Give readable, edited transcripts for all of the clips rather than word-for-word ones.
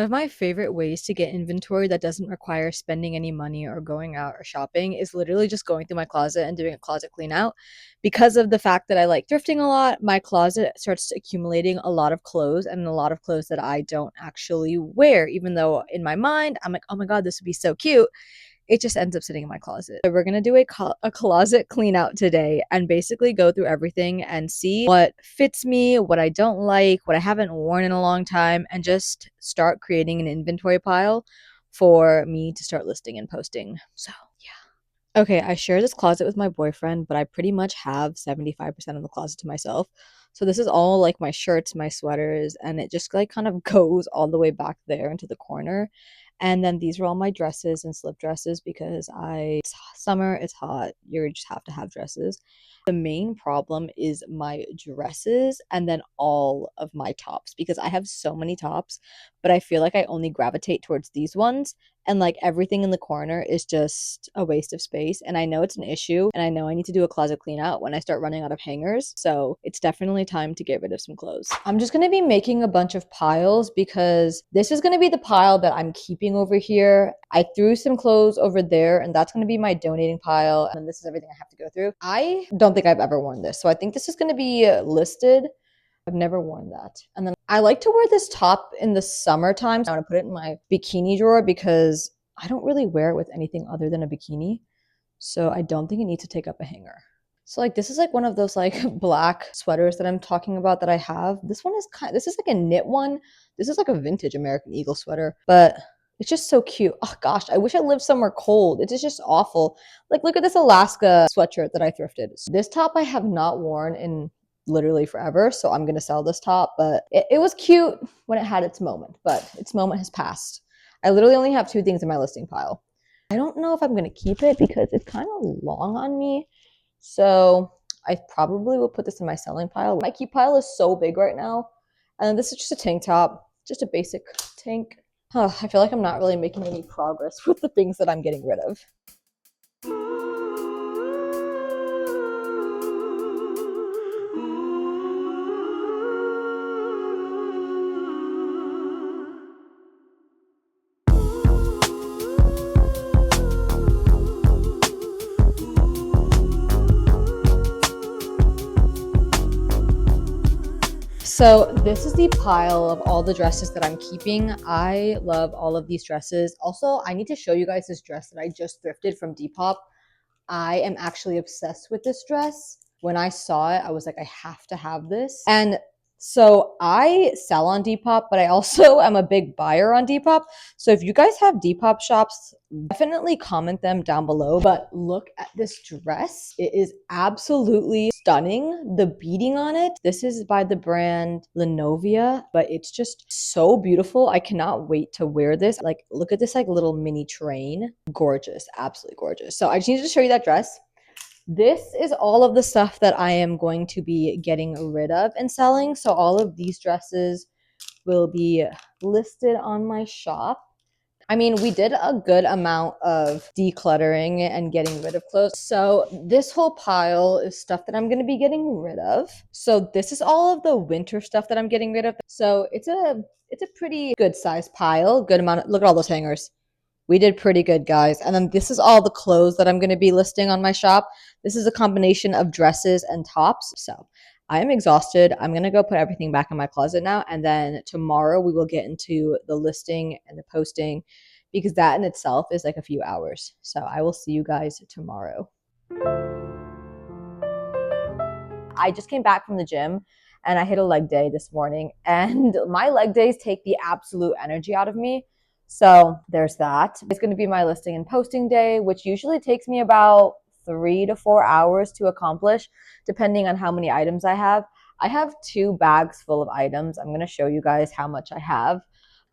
of my favorite ways to get inventory that doesn't require spending any money or going out or shopping is literally just going through my closet and doing a closet clean out. Because of the fact that I like thrifting a lot, my closet starts accumulating a lot of clothes and a lot of clothes that I don't actually wear, even though in my mind I'm like, oh my God, this would be so cute. It just ends up sitting in my closet. So we're gonna do a closet clean out today and basically go through everything and see what fits me, what I don't like, what I haven't worn in a long time, and just start creating an inventory pile for me to start listing and posting. So yeah. Okay, I share this closet with my boyfriend, but I pretty much have 75% of the closet to myself. So this is all like my shirts, my sweaters, and it just like kind of goes all the way back there into the corner. And then these are all my dresses and slip dresses because it's summer, it's hot, you just have to have dresses. The main problem is my dresses and then all of my tops because I have so many tops, but I feel like I only gravitate towards these ones. And like everything in the corner is just a waste of space. And I know it's an issue. And I know I need to do a closet clean out when I start running out of hangers. So it's definitely time to get rid of some clothes. I'm just going to be making a bunch of piles because this is going to be the pile that I'm keeping over here. I threw some clothes over there and that's going to be my donating pile. And this is everything I have to go through. I don't think I've ever worn this. So I think this is going to be listed. I've never worn that. And then I like to wear this top in the summertime. So I want to put it in my bikini drawer because I don't really wear it with anything other than a bikini. So I don't think it needs to take up a hanger. So like this is like one of those like black sweaters that I'm talking about that I have. This is like a knit one. This is like a vintage American Eagle sweater, but it's just so cute. Oh gosh, I wish I lived somewhere cold. It is just awful. Like look at this Alaska sweatshirt that I thrifted. This top I have not worn in literally forever, so I'm gonna sell this top, but it was cute when it had its moment, but its moment has passed. I literally only have 2 things in my listing pile. I don't know if I'm gonna keep it because it's kind of long on me, so I probably will put this in my selling pile. My keep pile is so big right now, and this is just a tank top, just a basic tank. I feel like I'm not really making any progress with the things that I'm getting rid of. So this is the pile of all the dresses that I'm keeping. I love all of these dresses. Also, I need to show you guys this dress that I just thrifted from Depop. I am actually obsessed with this dress. When I saw it, I was like, I have to have this. And so I sell on Depop, but I also am a big buyer on Depop. So if you guys have Depop shops, definitely comment them down below. But look at this dress. It is absolutely stunning. The beading on it. This is by the brand Lenovia, but it's just so beautiful. I cannot wait to wear this. Like, look at this like little mini train. Gorgeous, absolutely gorgeous. So I just needed to show you that dress. This is all of the stuff that I am going to be getting rid of and selling. So all of these dresses will be listed on my shop. I mean, we did a good amount of decluttering and getting rid of clothes. So this whole pile is stuff that I'm going to be getting rid of. So this is all of the winter stuff that I'm getting rid of. So it's a pretty good size pile, good amount. Look at all those hangers. We did pretty good, guys. And then this is all the clothes that I'm going to be listing on my shop. This is a combination of dresses and tops. So I am exhausted. I'm going to go put everything back in my closet now. And then tomorrow we will get into the listing and the posting because that in itself is like a few hours. So I will see you guys tomorrow. I just came back from the gym and I hit a leg day this morning. And my leg days take the absolute energy out of me. So there's that. It's going to be my listing and posting day, which usually takes me about 3 to 4 hours to accomplish, depending on how many items I have. I have 2 bags full of items. I'm going to show you guys how much I have.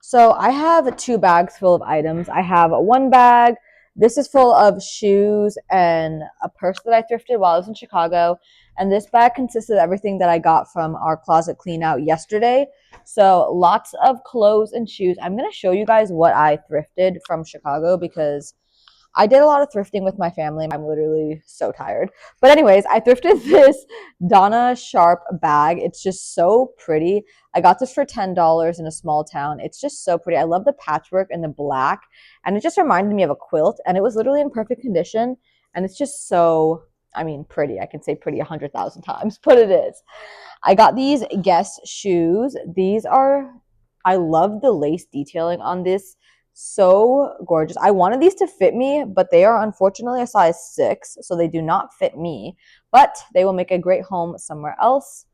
So I have 2 bags full of items. I have 1 bag. This is full of shoes and a purse that I thrifted while I was in Chicago. And this bag consists of everything that I got from our closet clean out yesterday. So lots of clothes and shoes. I'm going to show you guys what I thrifted from Chicago because I did a lot of thrifting with my family. I'm literally so tired. But anyways, I thrifted this Donna Sharp bag. It's just so pretty. I got this for $10 in a small town. It's just so pretty. I love the patchwork and the black, and it just reminded me of a quilt, and it was literally in perfect condition, and it's just so, I mean, pretty. I can say pretty 100,000 times, but it is. I got these Guess shoes. These are, I love the lace detailing on this. So gorgeous. I wanted these to fit me, but they are unfortunately a size 6, so they do not fit me, but they will make a great home somewhere else.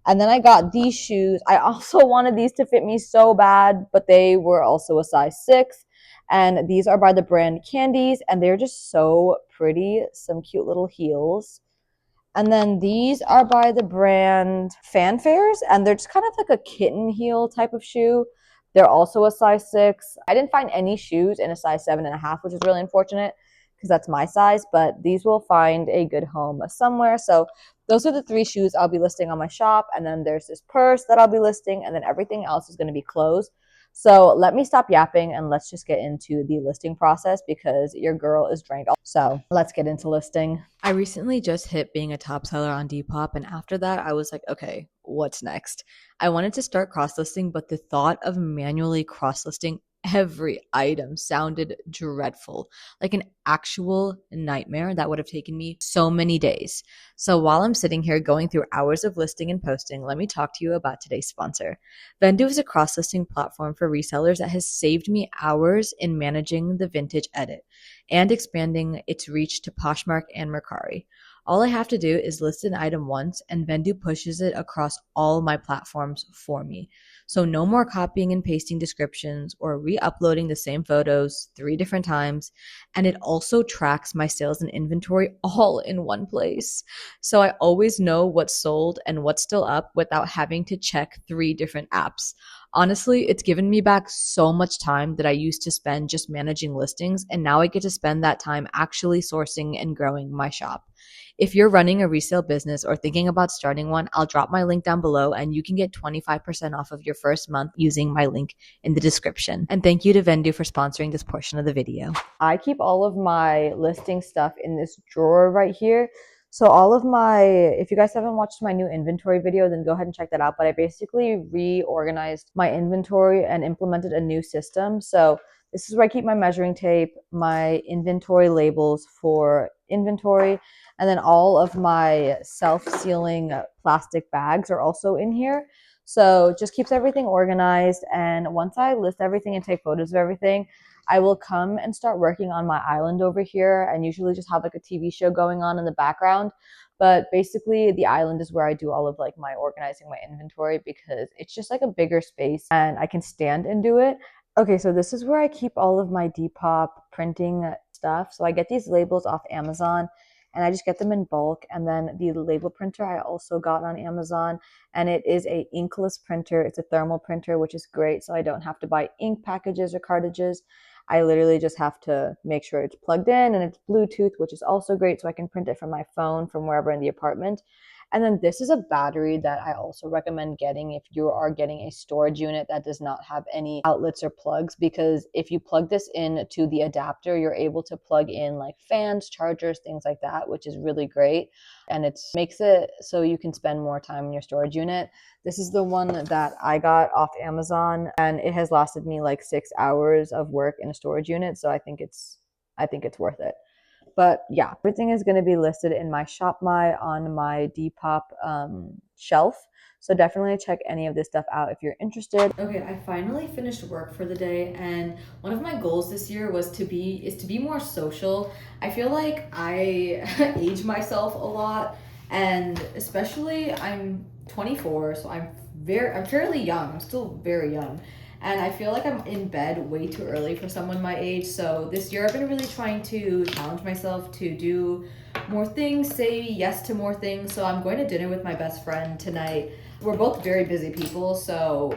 And then I got these shoes. I also wanted these to fit me so bad, but they were also a size 6. And these are by the brand Candies, and they're just so pretty. Some cute little heels. And then these are by the brand Fanfares, and they're just kind of like a kitten heel type of shoe. They're also a size 6. I didn't find any shoes in a size 7.5, which is really unfortunate because that's my size, but these will find a good home somewhere. So those are the 3 shoes I'll be listing on my shop. And then there's this purse that I'll be listing, and then everything else is going to be clothes. So let me stop yapping and let's just get into the listing process because your girl is drained. So let's get into listing. I recently just hit being a top seller on Depop, and after that, I was like, okay, what's next? I wanted to start cross listing, but the thought of manually cross listing every item sounded dreadful, like an actual nightmare that would have taken me so many days. So while I'm sitting here going through hours of listing and posting, let me talk to you about today's sponsor. Vendu is a cross listing platform for resellers that has saved me hours in managing the vintage edit and expanding its reach to Poshmark and Mercari. All I have to do is list an item once, and Vendu pushes it across all my platforms for me. So no more copying and pasting descriptions or re-uploading the same photos 3 different times. And it also tracks my sales and inventory all in one place. So I always know what's sold and what's still up without having to check 3 different apps. Honestly, it's given me back so much time that I used to spend just managing listings, and now I get to spend that time actually sourcing and growing my shop. If you're running a resale business or thinking about starting one, I'll drop my link down below and you can get 25% off of your first month using my link in the description. And thank you to Vendu for sponsoring this portion of the video. I keep all of my listing stuff in this drawer right here. So all of my, if you guys haven't watched my new inventory video, then go ahead and check that out. But I basically reorganized my inventory and implemented a new system. So this is where I keep my measuring tape, my inventory labels for inventory, and then all of my self-sealing plastic bags are also in here. So it just keeps everything organized. And once I list everything and take photos of everything, I will come and start working on my island over here and usually just have like a TV show going on in the background. But basically the island is where I do all of like my organizing my inventory because it's just like a bigger space and I can stand and do it. Okay, so this is where I keep all of my Depop printing stuff. So I get these labels off Amazon and I just get them in bulk. And then the label printer I also got on Amazon, and it is a inkless printer. It's a thermal printer, which is great. So I don't have to buy ink packages or cartridges. I literally just have to make sure it's plugged in and it's Bluetooth, which is also great. So I can print it from my phone from wherever in the apartment. And then this is a battery that I also recommend getting if you are getting a storage unit that does not have any outlets or plugs, because if you plug this in to the adapter, you're able to plug in like fans, chargers, things like that, which is really great. And it makes it so you can spend more time in your storage unit. This is the one that I got off Amazon, and it has lasted me like 6 hours of work in a storage unit. So I think it's worth it. But yeah, everything is going to be listed in my Shop My on my Depop shelf. So definitely check any of this stuff out if you're interested. Okay, I finally finished work for the day, and one of my goals this year was to be more social. I feel like I age myself a lot, and especially I'm 24, so I'm fairly young. I'm still very young. And I feel like I'm in bed way too early for someone my age. So this year I've been really trying to challenge myself to do more things, say yes to more things. So I'm going to dinner with my best friend tonight. We're both very busy people, so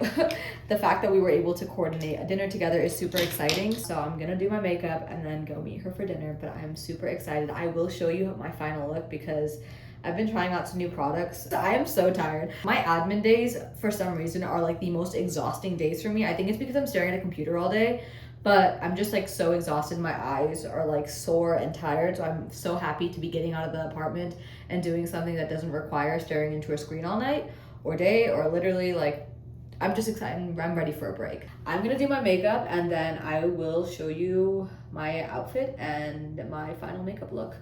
the fact that we were able to coordinate a dinner together is super exciting. So I'm gonna do my makeup and then go meet her for dinner, but I'm super excited. I will show you my final look because I've been trying out some new products. I am so tired. My admin days, for some reason, are like the most exhausting days for me. I think it's because I'm staring at a computer all day, But I'm just like so exhausted. My eyes are like sore and tired. So I'm so happy to be getting out of the apartment and doing something that doesn't require staring into a screen all night or day, or literally like, I'm just excited. I'm ready for a break. I'm gonna do my makeup and then I will show you my outfit and my final makeup look.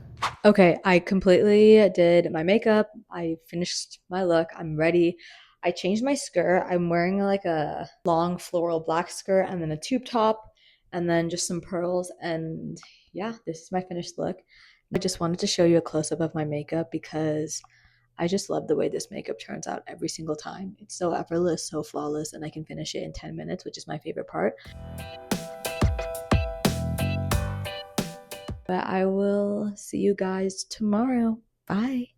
Okay, I completely did my makeup. I finished my look. I'm ready. I changed my skirt. I'm wearing like a long floral black skirt and then a tube top and then just some pearls. And yeah, this is my finished look. I just wanted to show you a close up of my makeup because I just love the way this makeup turns out every single time. It's so effortless, so flawless, and I can finish it in 10 minutes, which is my favorite part. But I will see you guys tomorrow. Bye.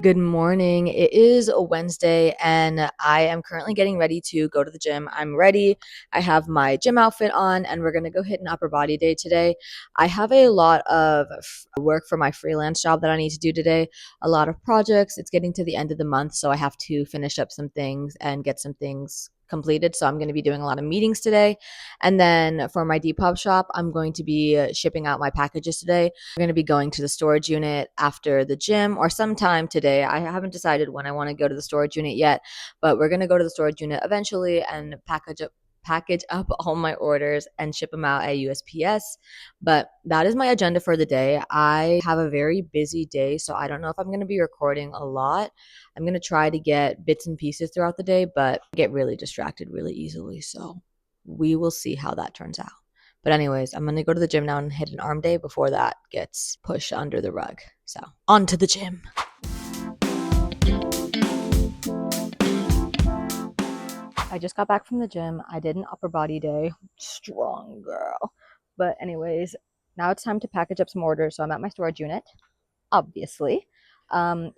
Good morning. It is a Wednesday and I am currently getting ready to go to the gym. I'm ready. I have my gym outfit on and we're going to go hit an upper body day today. I have a lot of work for my freelance job that I need to do today, a lot of projects. It's getting to the end of the month, so I have to finish up some things and get some things completed. So I'm going to be doing a lot of meetings today. And then for my Depop shop, I'm going to be shipping out my packages today. We're going to be going to the storage unit after the gym or sometime today. I haven't decided when I want to go to the storage unit yet, but we're going to go to the storage unit eventually and package up all my orders and ship them out at USPS. But that is my agenda for the day. I have a very busy day, so I don't know if I'm going to be recording a lot. I'm going to try to get bits and pieces throughout the day, but I get really distracted really easily. So we will see how that turns out. But anyways, I'm going to go to the gym now and hit an arm day before that gets pushed under the rug. So on to the gym. I just got back from the gym. I did an upper body day. Strong girl. But anyways, now it's time to package up some orders. So I'm at my storage unit, obviously.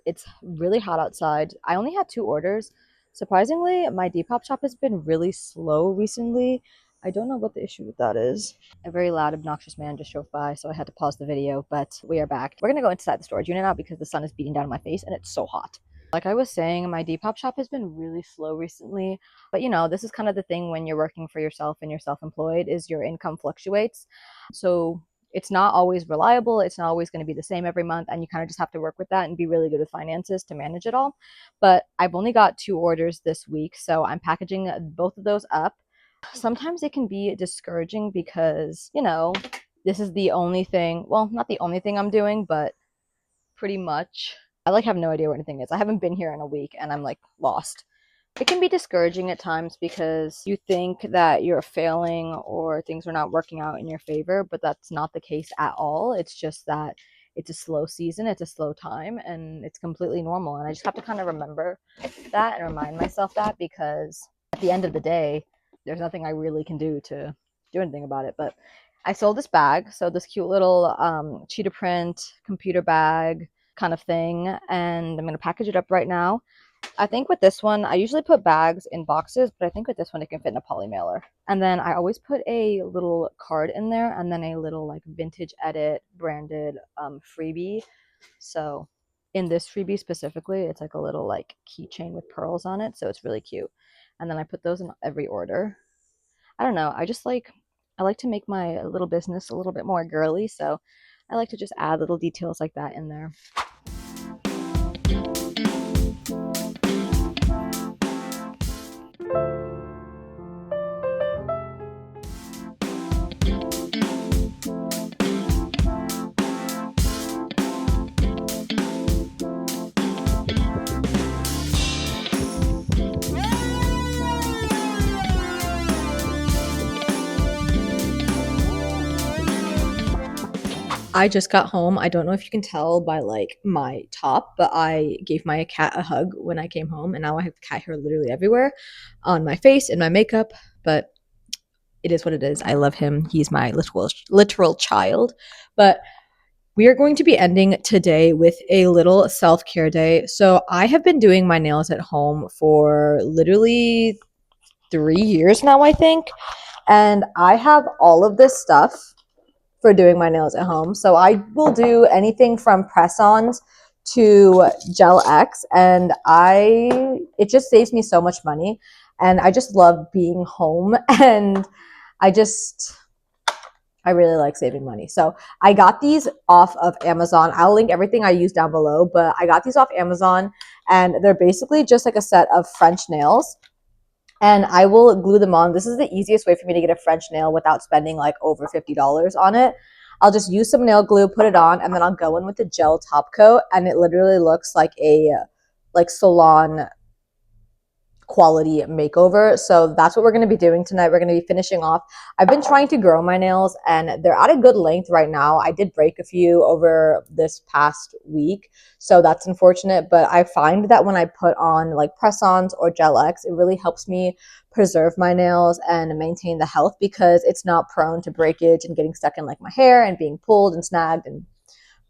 It's really hot outside. I only had 2 orders. Surprisingly, my Depop shop has been really slow recently. I don't know what the issue with that is. A very loud, obnoxious man just drove by, so I had to pause the video, but we are back. We're gonna go inside the storage unit now because the sun is beating down on my face and it's so hot. Like I was saying, my Depop shop has been really slow recently, but you know, this is kind of the thing when you're working for yourself and you're self-employed is your income fluctuates. So it's not always reliable. It's not always going to be the same every month. And you kind of just have to work with that and be really good with finances to manage it all. But I've only got 2 orders this week. So I'm packaging both of those up. Sometimes it can be discouraging because, you know, this is the only thing, well, not the only thing I'm doing, but pretty much. I like have no idea what anything is. I haven't been here in a week and I'm like lost. It can be discouraging at times because you think that you're failing or things are not working out in your favor, but that's not the case at all. It's just that it's a slow season, it's a slow time, and it's completely normal. And I just have to kind of remember that and remind myself that because at the end of the day, there's nothing I really can do to do anything about it. But I sold this bag, so this cute little cheetah print computer bag kind of thing, and I'm going to package it up right now. I think with this one, I usually put bags in boxes, but I think with this one, it can fit in a poly mailer. And then I always put a little card in there and then a little like vintage edit branded freebie. So in this freebie specifically, it's like a little like keychain with pearls on it. So it's really cute. And then I put those in every order. I don't know. I like to make my little business a little bit more girly. So I like to just add little details like that in there. I just got home. I don't know if you can tell by like my top, but I gave my cat a hug when I came home, and now I have cat hair literally everywhere on my face and my makeup. But it is what it is. I love him. He's my literal child. But we are going to be ending today with a little self-care day. So I have been doing my nails at home for literally 3 years now, I think. And I have all of this stuff for doing my nails at home. So I will do anything from press-ons to gel X, and it just saves me so much money. And I just love being home and I just I really like saving money. So I got these off of Amazon. I'll link everything I use down below, but I got these off Amazon and they're basically just like a set of French nails. And I will glue them on. This is the easiest way for me to get a French nail without spending like over $50 on it. I'll just use some nail glue, put it on, and then I'll go in with a gel top coat, and it literally looks like a like salon quality makeover. So that's what we're going to be doing tonight. We're going to be finishing off. I've been trying to grow my nails and they're at a good length right now. I did break a few over this past week, so that's unfortunate, but I find that when I put on like press-ons or gel X, it really helps me preserve my nails and maintain the health because it's not prone to breakage and getting stuck in like my hair and being pulled and snagged and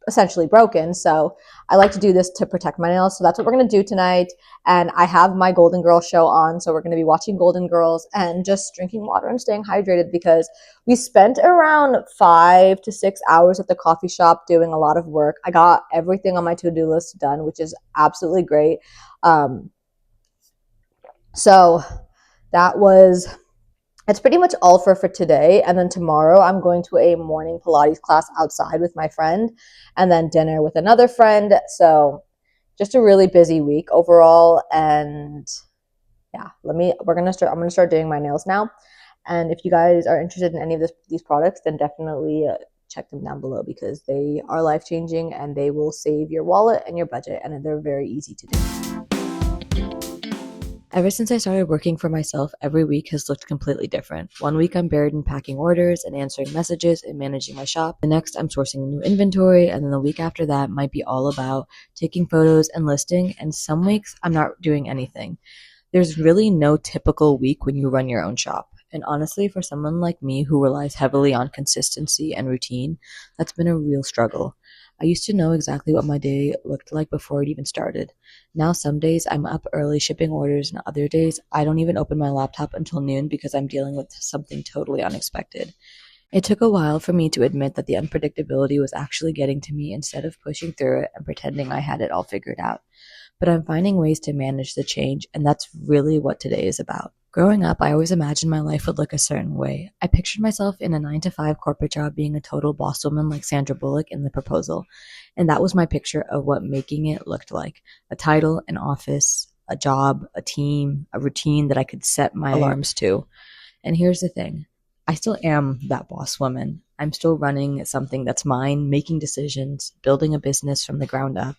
essentially broken. So I like to do this to protect my nails. So that's what we're going to do tonight. And I have my Golden Girls show on. So we're going to be watching Golden Girls and just drinking water and staying hydrated because we spent around 5 to 6 hours at the coffee shop doing a lot of work. I got everything on my to-do list done, which is absolutely great. So that was it's pretty much all for today. And then tomorrow I'm going to a morning Pilates class outside with my friend and then dinner with another friend. So just a really busy week overall. And yeah, I'm going to start doing my nails now. And if you guys are interested in any of these products, then definitely check them down below because they are life-changing and they will save your wallet and your budget. And they're very easy to do. Ever since I started working for myself, every week has looked completely different. One week I'm buried in packing orders and answering messages and managing my shop. The next I'm sourcing new inventory, and then the week after that might be all about taking photos and listing, and some weeks I'm not doing anything. There's really no typical week when you run your own shop. And honestly, for someone like me who relies heavily on consistency and routine, that's been a real struggle. I used to know exactly what my day looked like before it even started. Now some days I'm up early shipping orders, and other days I don't even open my laptop until noon because I'm dealing with something totally unexpected. It took a while for me to admit that the unpredictability was actually getting to me instead of pushing through it and pretending I had it all figured out. But I'm finding ways to manage the change, and that's really what today is about. Growing up, I always imagined my life would look a certain way. I pictured myself in a 9-to-5 corporate job being a total boss woman like Sandra Bullock in The Proposal. And that was my picture of what making it looked like. A title, an office, a job, a team, a routine that I could set my alarms to. And here's the thing. I still am that boss woman. I'm still running something that's mine, making decisions, building a business from the ground up.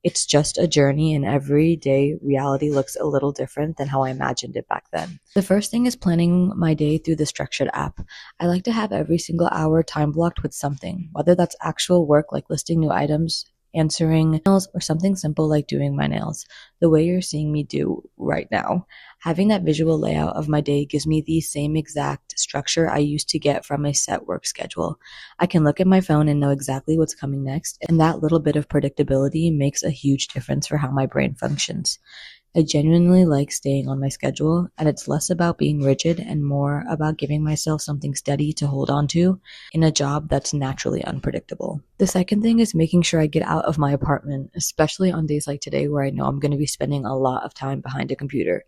It's just a journey, and every day reality looks a little different than how I imagined it back then. The first thing is planning my day through the structured app. I like to have every single hour time blocked with something, whether that's actual work like listing new items, answering emails, or something simple like doing my nails, the way you're seeing me do right now. Having that visual layout of my day gives me the same exact structure I used to get from a set work schedule. I can look at my phone and know exactly what's coming next, and that little bit of predictability makes a huge difference for how my brain functions. I genuinely like staying on my schedule, and it's less about being rigid and more about giving myself something steady to hold on to in a job that's naturally unpredictable. The second thing is making sure I get out of my apartment, especially on days like today where I know I'm going to be spending a lot of time behind a computer.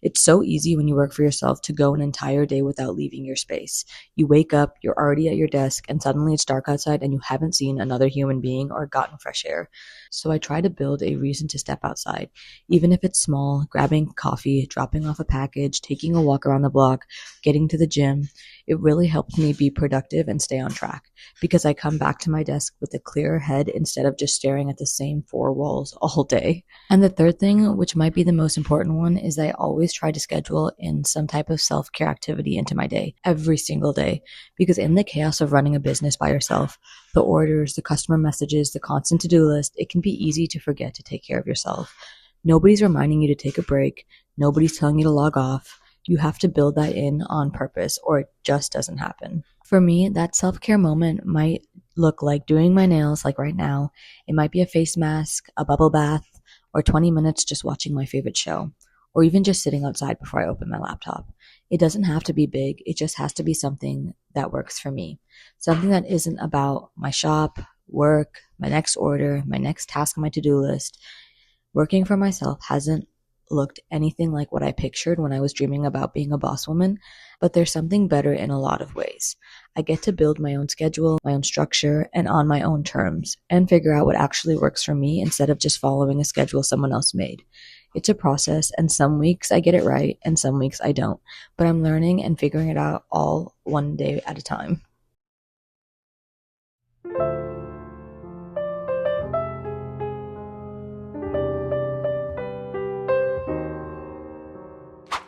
It's so easy when you work for yourself to go an entire day without leaving your space. You wake up, you're already at your desk, and suddenly it's dark outside and you haven't seen another human being or gotten fresh air. So I try to build a reason to step outside, even if it's small, grabbing coffee, dropping off a package, taking a walk around the block, getting to the gym. It really helps me be productive and stay on track because I come back to my desk with a clearer head instead of just staring at the same four walls all day. And the third thing, which might be the most important one, is I always try to schedule in some type of self-care activity into my day, every single day, because in the chaos of running a business by yourself, the orders, the customer messages, the constant to-do list, it can be easy to forget to take care of yourself. Nobody's reminding you to take a break. Nobody's telling you to log off. You have to build that in on purpose or it just doesn't happen. For me, that self-care moment might look like doing my nails like right now. It might be a face mask, a bubble bath, or 20 minutes just watching my favorite show, or even just sitting outside before I open my laptop. It doesn't have to be big. It just has to be something that works for me. Something that isn't about my shop, work, my next order, my next task on my to-do list. Working for myself hasn't looked anything like what I pictured when I was dreaming about being a boss woman, but there's something better in a lot of ways. I get to build my own schedule, my own structure, and on my own terms, and figure out what actually works for me instead of just following a schedule someone else made. It's a process, and some weeks I get it right, and some weeks I don't, but I'm learning and figuring it out all one day at a time.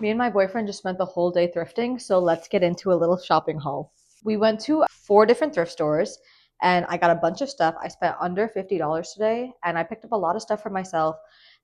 Me and my boyfriend just spent the whole day thrifting, so let's get into a little shopping haul. We went to 4 different thrift stores and I got a bunch of stuff. I spent under $50 today and I picked up a lot of stuff for myself.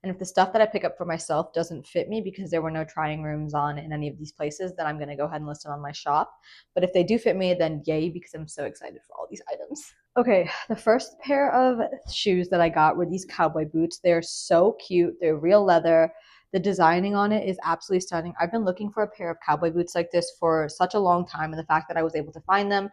And if the stuff that I pick up for myself doesn't fit me because there were no trying rooms on in any of these places, then I'm going to go ahead and list them on my shop. But if they do fit me, then yay, because I'm so excited for all these items. Okay, the first pair of shoes that I got were these cowboy boots. They're so cute. They're real leather. The designing on it is absolutely stunning. I've been looking for a pair of cowboy boots like this for such a long time, and the fact that I was able to find them,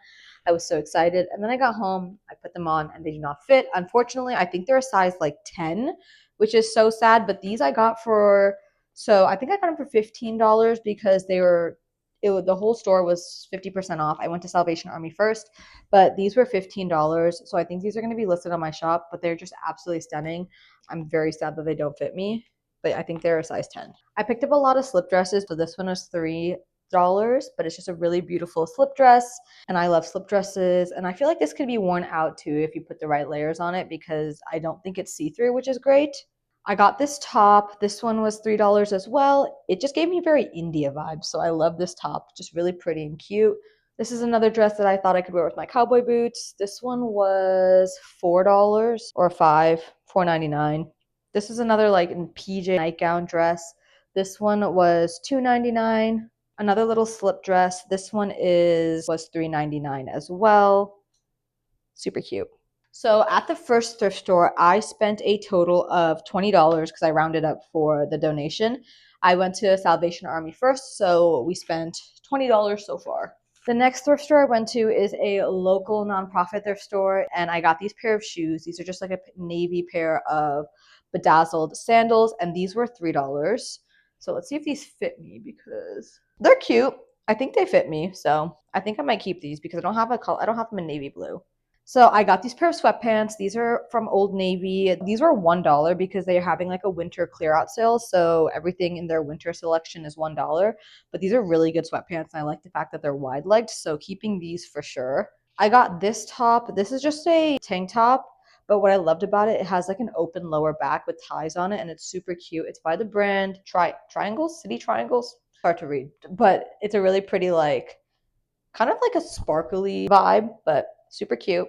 I was so excited. And then I got home, I put them on, and they do not fit. Unfortunately, I think they're a size like 10, which is so sad. But these I got for, so I think I got them for $15 because the whole store was 50% off. I went to Salvation Army first, but these were $15. So I think these are going to be listed on my shop, but they're just absolutely stunning. I'm very sad that they don't fit me, but I think they're a size 10. I picked up a lot of slip dresses. So this one was $3, but it's just a really beautiful slip dress. And I love slip dresses. And I feel like this could be worn out too if you put the right layers on it because I don't think it's see-through, which is great. I got this top. This one was $3 as well. It just gave me very India vibes. So I love this top. Just really pretty and cute. This is another dress that I thought I could wear with my cowboy boots. This one was $4 or $4.99. This is another like PJ nightgown dress. This one was $2.99. Another little slip dress. This one was $3.99 as well. Super cute. So at the first thrift store, I spent a total of $20 because I rounded up for the donation. I went to Salvation Army first, so we spent $20 so far. The next thrift store I went to is a local nonprofit thrift store, and I got these pair of shoes. These are just like a navy pair of bedazzled sandals, and these were $3. So let's see if these fit me because they're cute. I think they fit me, so I think I might keep these because I don't have them in navy blue. So I got these pair of sweatpants. These are from Old Navy. These were $1 because they are having like a winter clear out sale. So everything in their winter selection is $1. But these are really good sweatpants. And I like the fact that they're wide legged. So keeping these for sure. I got this top. This is just a tank top. But what I loved about it, it has like an open lower back with ties on it. And it's super cute. It's by the brand Triangles, City Triangles. It's hard to read. But it's a really pretty like, kind of like a sparkly vibe, but super cute.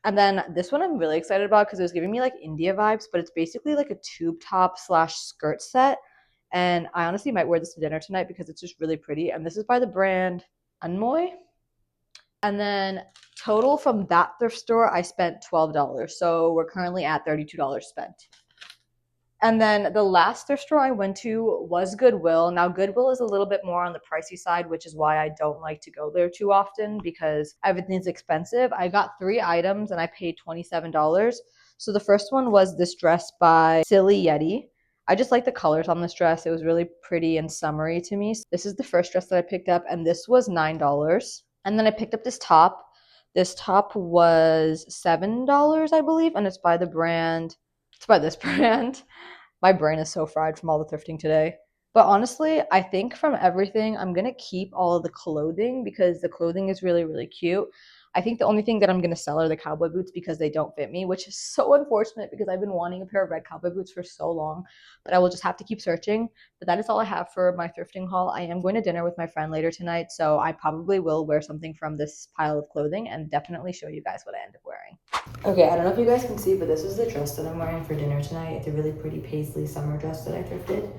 And then this one I'm really excited about because it was giving me like India vibes, but it's basically like a tube top slash skirt set. And I honestly might wear this to dinner tonight because it's just really pretty. And this is by the brand Anmoy. And then total from that thrift store, I spent $12. So we're currently at $32 spent. And then the last thrift store I went to was Goodwill. Now, Goodwill is a little bit more on the pricey side, which is why I don't like to go there too often because everything's expensive. I got 3 items and I paid $27. So the first one was this dress by Silly Yeti. I just like the colors on this dress. It was really pretty and summery to me. This is the first dress that I picked up, and this was $9. And then I picked up this top. This top was $7, I believe, and it's by this brand. My brain is so fried from all the thrifting today. But honestly, I think from everything, I'm going to keep all of the clothing because the clothing is really, really cute. I think the only thing that I'm going to sell are the cowboy boots because they don't fit me, which is so unfortunate because I've been wanting a pair of red cowboy boots for so long. But I will just have to keep searching. But that is all I have for my thrifting haul. I am going to dinner with my friend later tonight, so I probably will wear something from this pile of clothing and definitely show you guys what I end up wearing. Okay, I don't know if you guys can see, but this is the dress that I'm wearing for dinner tonight. It's a really pretty paisley summer dress that I thrifted.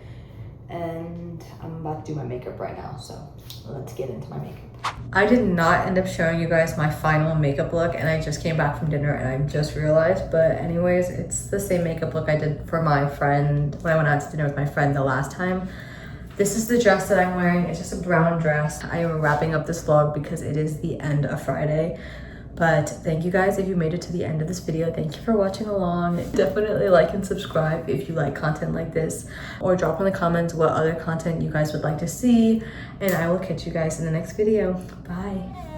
And I'm about to do my makeup right now, so let's get into my makeup. I did not end up showing you guys my final makeup look, and I just came back from dinner and I just realized, but anyways, it's the same makeup look I did for my friend when I went out to dinner with my friend the last time. This is the dress that I'm wearing. It's just a brown dress. I am wrapping up this vlog because it is the end of Friday. But thank you guys if you made it to the end of this video. Thank you for watching along. Definitely like and subscribe if you like content like this, or drop in the comments what other content you guys would like to see, and I will catch you guys in the next video. Bye.